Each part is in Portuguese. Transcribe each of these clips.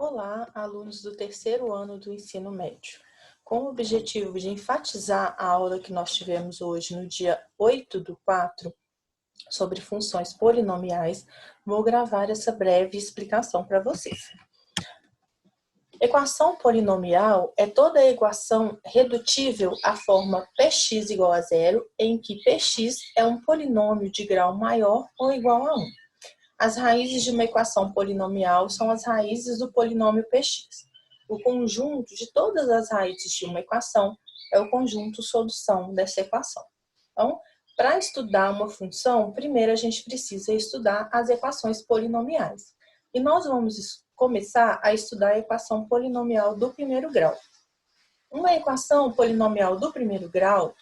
Olá, alunos do terceiro ano do ensino médio. Com o objetivo de enfatizar a aula que nós tivemos hoje, no dia 8/4, sobre funções polinomiais, vou gravar essa breve explicação para vocês. Equação polinomial é toda equação redutível à forma px igual a zero, em que px é um polinômio de grau maior ou igual a 1. As raízes de uma equação polinomial são as raízes do polinômio px. O conjunto de todas as raízes de uma equação é o conjunto solução dessa equação. Então, para estudar uma função, primeiro a gente precisa estudar as equações polinomiais. E nós vamos começar a estudar a equação polinomial do primeiro grau. Uma equação polinomial do primeiro grau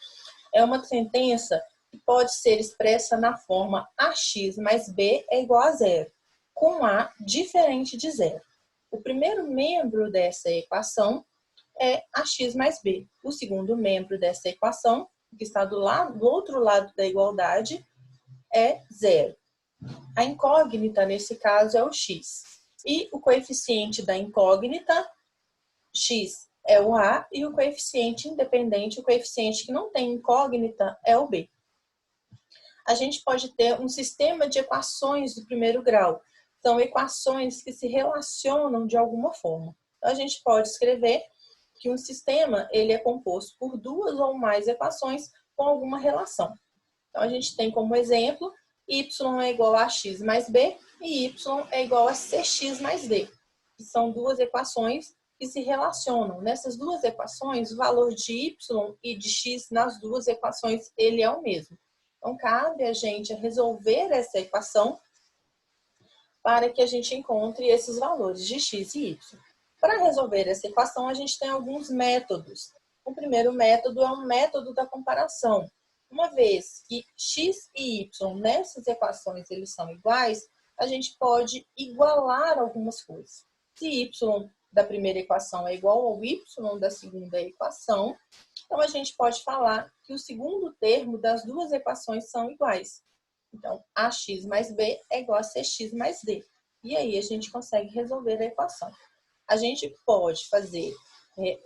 é uma sentença que pode ser expressa na forma ax mais b é igual a zero, com a diferente de zero. O primeiro membro dessa equação é ax mais b. O segundo membro dessa equação, que está do outro lado da igualdade, é zero. A incógnita, nesse caso, é o x. E o coeficiente da incógnita, x, é o a, e o coeficiente independente, o coeficiente que não tem incógnita, é o b. A gente pode ter um sistema de equações do primeiro grau. São equações que se relacionam de alguma forma. Então, a gente pode escrever que um sistema ele é composto por duas ou mais equações com alguma relação. Então, a gente tem como exemplo y é igual a x mais b e y é igual a cx mais d, que são duas equações que se relacionam. Nessas duas equações, o valor de y e de x nas duas equações ele é o mesmo. Então, cabe a gente resolver essa equação para que a gente encontre esses valores de x e y. Para resolver essa equação, a gente tem alguns métodos. O primeiro método é um método da comparação. Uma vez que x e y nessas equações eles são iguais, a gente pode igualar algumas coisas. Se y da primeira equação é igual ao y da segunda equação, então a gente pode falar que o segundo termo das duas equações são iguais. Então, ax mais b é igual a cx mais d. E aí a gente consegue resolver a equação. A gente pode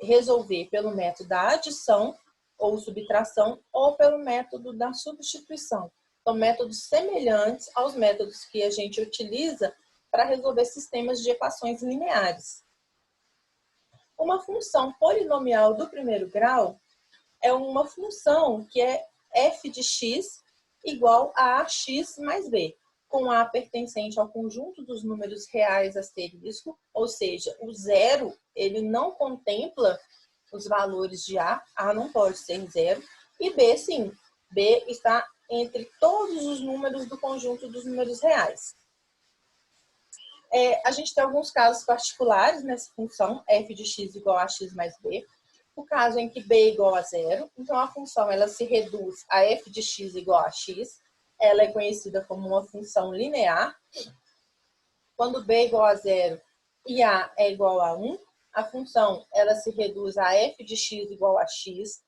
resolver pelo método da adição ou subtração ou pelo método da substituição. São métodos semelhantes aos métodos que a gente utiliza para resolver sistemas de equações lineares. Uma função polinomial do primeiro grau é uma função que é f de x igual a ax mais b, com a pertencente ao conjunto dos números reais asterisco, ou seja, o zero ele não contempla os valores de a não pode ser zero, e b sim, b está entre todos os números do conjunto dos números reais. A gente tem alguns casos particulares nessa função, f de x igual a x mais b. O caso em que b é igual a zero, então a função ela se reduz a f de x igual a x. Ela é conhecida como uma função linear. Quando b é igual a zero e a é igual a 1, a função ela se reduz a f de x igual a x.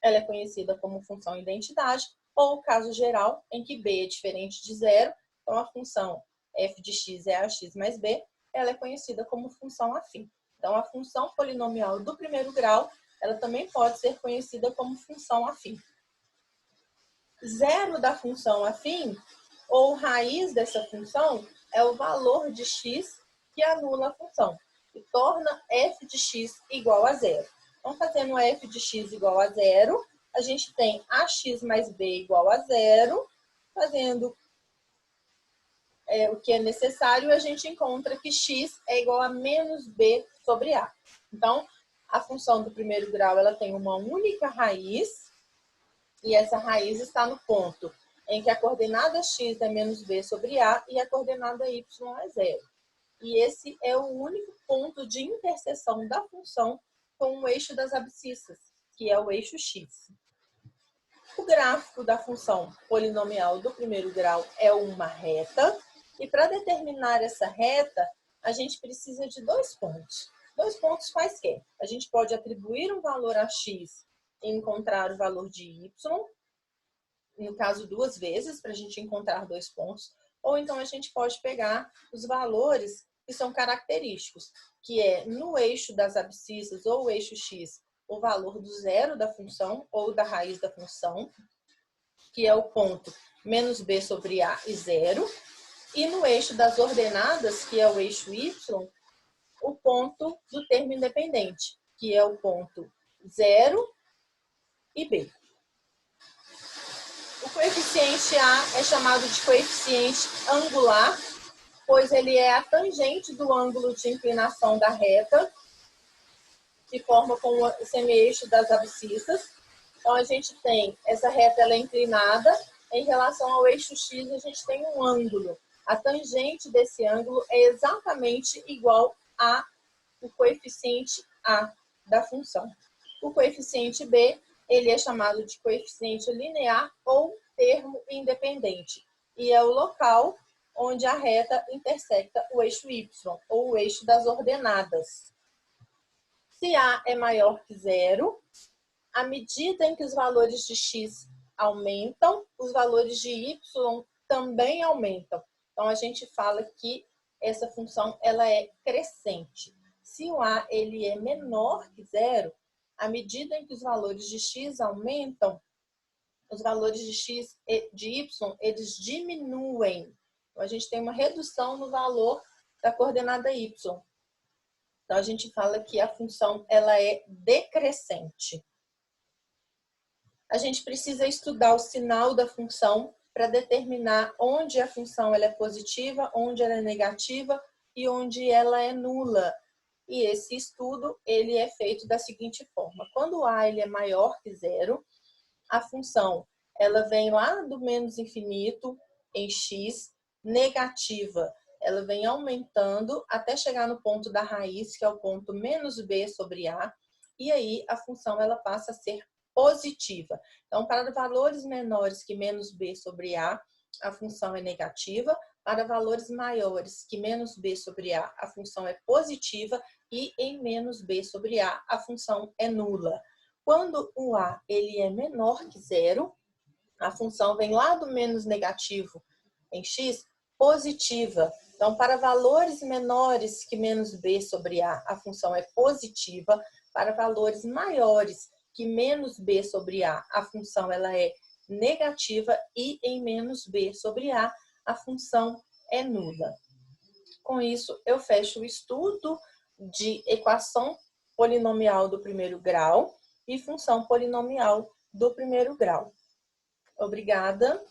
Ela é conhecida como função identidade. Ou o caso geral, em que b é diferente de zero, então a função f de x é ax mais b, ela é conhecida como função afim. Então, a função polinomial do primeiro grau, ela também pode ser conhecida como função afim. Zero da função afim, ou raiz dessa função, é o valor de x que anula a função, e torna f de x igual a zero. Então, fazendo f de x igual a zero, a gente tem ax mais b igual a zero. Fazendo o que é necessário, a gente encontra que x é igual a menos b sobre a. Então, a função do primeiro grau ela tem uma única raiz, e essa raiz está no ponto em que a coordenada x é menos b sobre a e a coordenada y é zero. E esse é o único ponto de interseção da função com o eixo das abscissas, que é o eixo x. O gráfico da função polinomial do primeiro grau é uma reta, e para determinar essa reta, a gente precisa de dois pontos. Dois pontos quaisquer. A gente pode atribuir um valor a x e encontrar o valor de y, no caso duas vezes, para a gente encontrar dois pontos, ou então a gente pode pegar os valores que são característicos. que é no eixo das abscissas ou eixo x, o valor do zero da função ou da raiz da função, que é o ponto menos b sobre a e zero. E no eixo das ordenadas, que é o eixo y, o ponto do termo independente, que é o ponto 0 e b. O coeficiente A é chamado de coeficiente angular, pois ele é a tangente do ângulo de inclinação da reta, que forma com o semi-eixo das abscissas. Então, a gente tem essa reta, ela é inclinada, em relação ao eixo x, a gente tem um ângulo. A tangente desse ângulo é exatamente igual ao coeficiente A da função. O coeficiente B, ele é chamado de coeficiente linear ou termo independente, e é o local onde a reta intersecta o eixo y, ou o eixo das ordenadas. Se A é maior que zero, à medida em que os valores de x aumentam, os valores de y também aumentam. Então, a gente fala que essa função ela é crescente. Se o A ele é menor que zero, à medida em que os valores de x aumentam, os valores de x e de y, eles diminuem. Então, a gente tem uma redução no valor da coordenada y. Então, a gente fala que a função ela é decrescente. A gente precisa estudar o sinal da função para determinar onde a função ela é positiva, onde ela é negativa e onde ela é nula. E esse estudo ele é feito da seguinte forma: quando A ele é maior que zero, a função ela vem lá do menos infinito em x, negativa. Ela vem aumentando até chegar no ponto da raiz, que é o ponto menos b sobre a, e aí a função ela passa a ser positiva. Então, para valores menores que menos b sobre a função é negativa. Para valores maiores que menos b sobre a função é positiva, e em menos b sobre a função é nula. Quando o a ele é menor que zero, a função vem lá do menos negativo em x, positiva. Então, para valores menores que menos b sobre a função é positiva. Para valores maiores que menos b sobre a função ela é negativa, e em menos b sobre a função é nula. Com isso, eu fecho o estudo de equação polinomial do primeiro grau e função polinomial do primeiro grau. Obrigada.